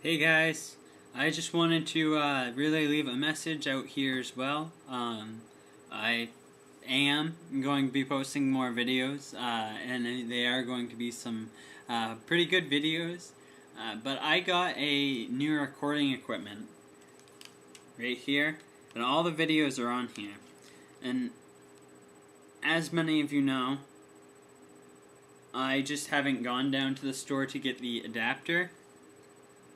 Hey guys, I just wanted to really leave a message out here as well. I am going to be posting more videos, and they are going to be some pretty good videos. But I got a new recording equipment right here, and all the videos are on here. And as many of you know, I just haven't gone down to the store to get the adapter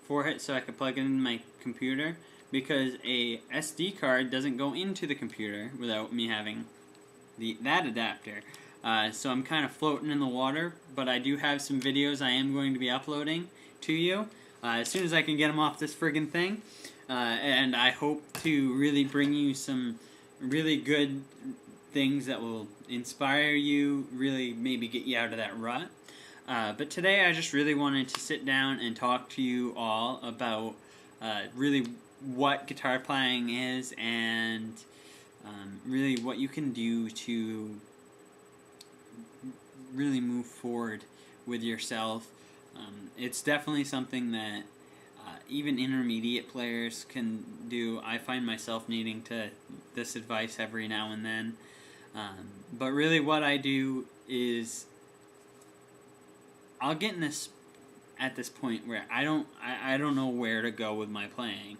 for it so I could plug it into my computer, because a SD card doesn't go into the computer without me having that adapter. So I'm kind of floating in the water, but I do have some videos I am going to be uploading to you as soon as I can get them off this friggin' thing. And I hope to really bring you some really good things that will inspire you, really maybe get you out of that rut. But today I just really wanted to sit down and talk to you all about really what guitar playing is, and really what you can do to really move forward with yourself. It's definitely something that even intermediate players can do. I find myself needing this advice every now and then. But really what I do is I'll get in this at this point where I don't know where to go with my playing,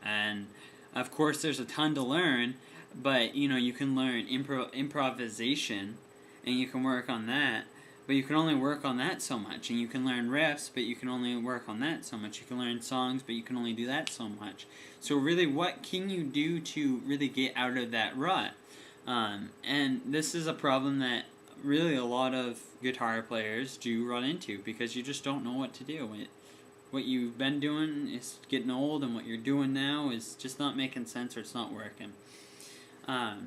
and of course there's a ton to learn, but you can learn improvisation, and you can work on that, but you can only work on that so much, and you can learn riffs, but you can only work on that so much. You can learn songs, but you can only do that so much. So really, what can you do to really get out of that rut? And this is a problem that really a lot of guitar players do run into, because you just don't know what to do. What you've been doing is getting old, and what you're doing now is just not making sense, or it's not working.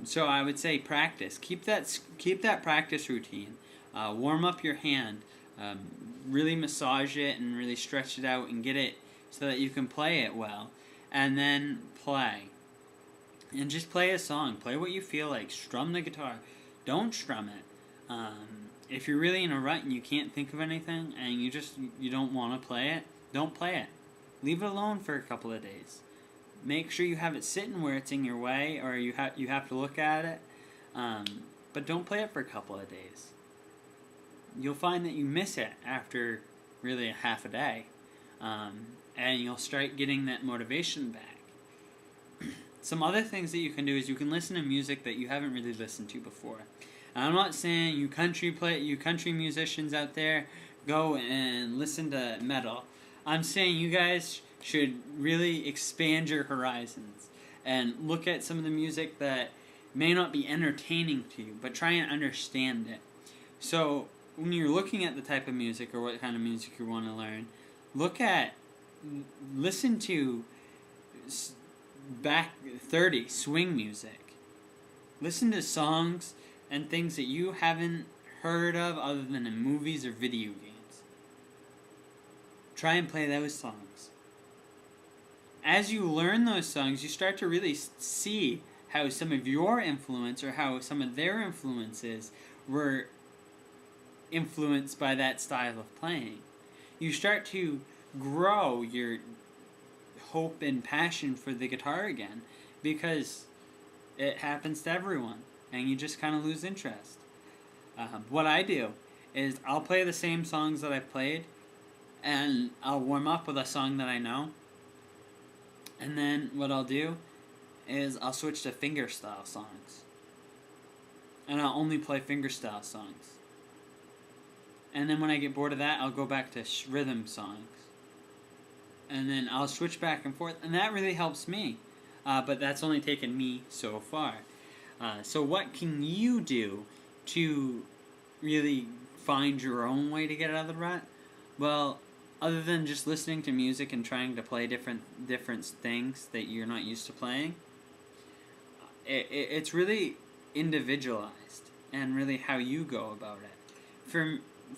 So I would say practice. Keep that practice routine. Warm up your hand. Really massage it and really stretch it out and get it so that you can play it well. And then play. And just play a song. Play what you feel like. Strum the guitar. Don't strum it. If you're really in a rut and you can't think of anything, and you don't want to play it, don't play it. Leave it alone for a couple of days. Make sure you have it sitting where it's in your way, or you have to look at it. But don't play it for a couple of days. You'll find that you miss it after really a half a day, and you'll start getting that motivation back. Some other things that you can do is you can listen to music that you haven't really listened to before. And I'm not saying you country musicians out there, go and listen to metal. I'm saying you guys should really expand your horizons and look at some of the music that may not be entertaining to you, but try and understand it. So when you're looking at the type of music or what kind of music you want to learn, listen to back 30 swing music. Listen to songs and things that you haven't heard of other than in movies or video games. Try and play those songs. As you learn those songs, you start to really see how some of your influence or how some of their influences were influenced by that style of playing. You start to grow your hope and passion for the guitar again, because it happens to everyone, and you just kind of lose interest. What I do is I'll play the same songs that I've played, and I'll warm up with a song that I know, and then what I'll do is I'll switch to fingerstyle songs, and I'll only play fingerstyle songs. And then when I get bored of that, I'll go back to rhythm songs, and then I'll switch back and forth, and that really helps me. But that's only taken me so far. So what can you do to really find your own way to get out of the rut? Well, other than just listening to music and trying to play different things that you're not used to playing, it's really individualized and really how you go about it.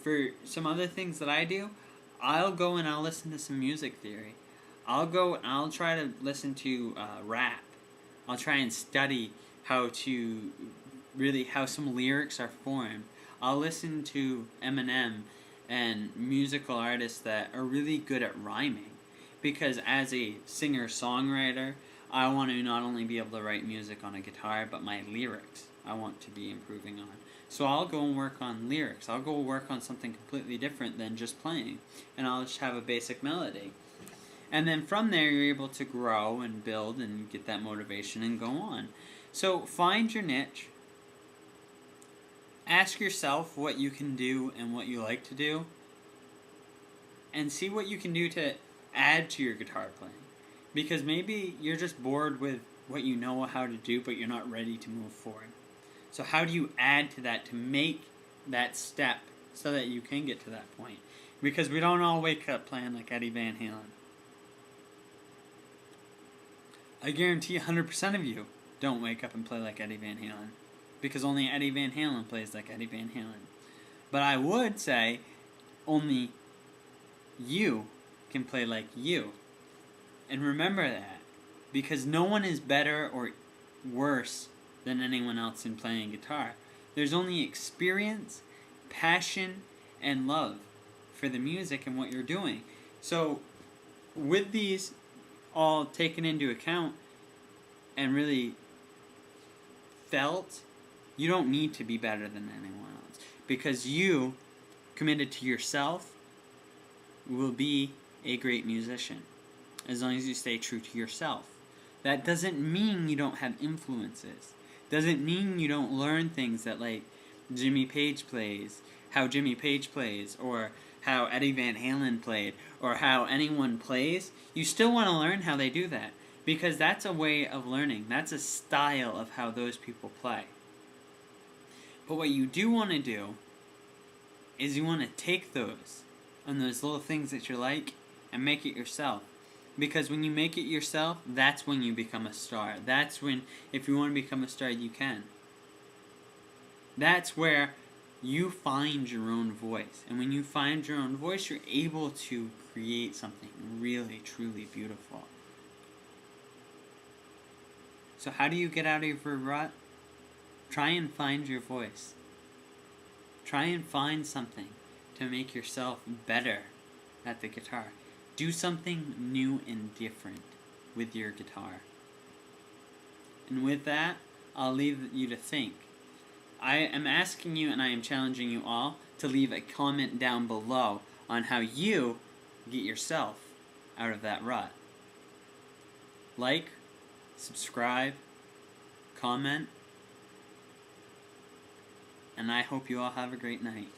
For some other things that I do, I'll go and I'll listen to some music theory. I'll go and I'll try to listen to rap. I'll try and study how some lyrics are formed. I'll listen to Eminem and musical artists that are really good at rhyming, because as a singer-songwriter, I want to not only be able to write music on a guitar, but my lyrics I want to be improving on. So I'll go and work on lyrics. I'll go work on something completely different than just playing, and I'll just have a basic melody. And then from there, you're able to grow and build and get that motivation and go on. So find your niche. Ask yourself what you can do and what you like to do, and see what you can do to add to your guitar playing. Because maybe you're just bored with what you know how to do, but you're not ready to move forward. So how do you add to that to make that step so that you can get to that point? Because we don't all wake up playing like Eddie Van Halen. I guarantee 100% of you don't wake up and play like Eddie Van Halen, because only Eddie Van Halen plays like Eddie Van Halen. But I would say only you can play like you. And remember that, because no one is better or worse than anyone else in playing guitar. There's only experience, passion, and love for the music and what you're doing. So with these all taken into account and really felt, you don't need to be better than anyone else, because you, committed to yourself, will be a great musician as long as you stay true to yourself. That doesn't mean you don't have influences. Doesn't mean you don't learn things that, like, Jimmy Page plays, how Jimmy Page plays, or how Eddie Van Halen played, or how anyone plays. You still want to learn how they do that, because that's a way of learning. That's a style of how those people play. But what you do want to do is you want to take those and those little things that you like and make it yourself. Because when you make it yourself, that's when you become a star. That's when, if you want to become a star, you can. That's where you find your own voice. And when you find your own voice, you're able to create something really, truly beautiful. So how do you get out of your rut? Try and find your voice. Try and find something to make yourself better at the guitar. Do something new and different with your guitar. And with that, I'll leave you to think. I am asking you, and I am challenging you all to leave a comment down below on how you get yourself out of that rut. Like, subscribe, comment, and I hope you all have a great night.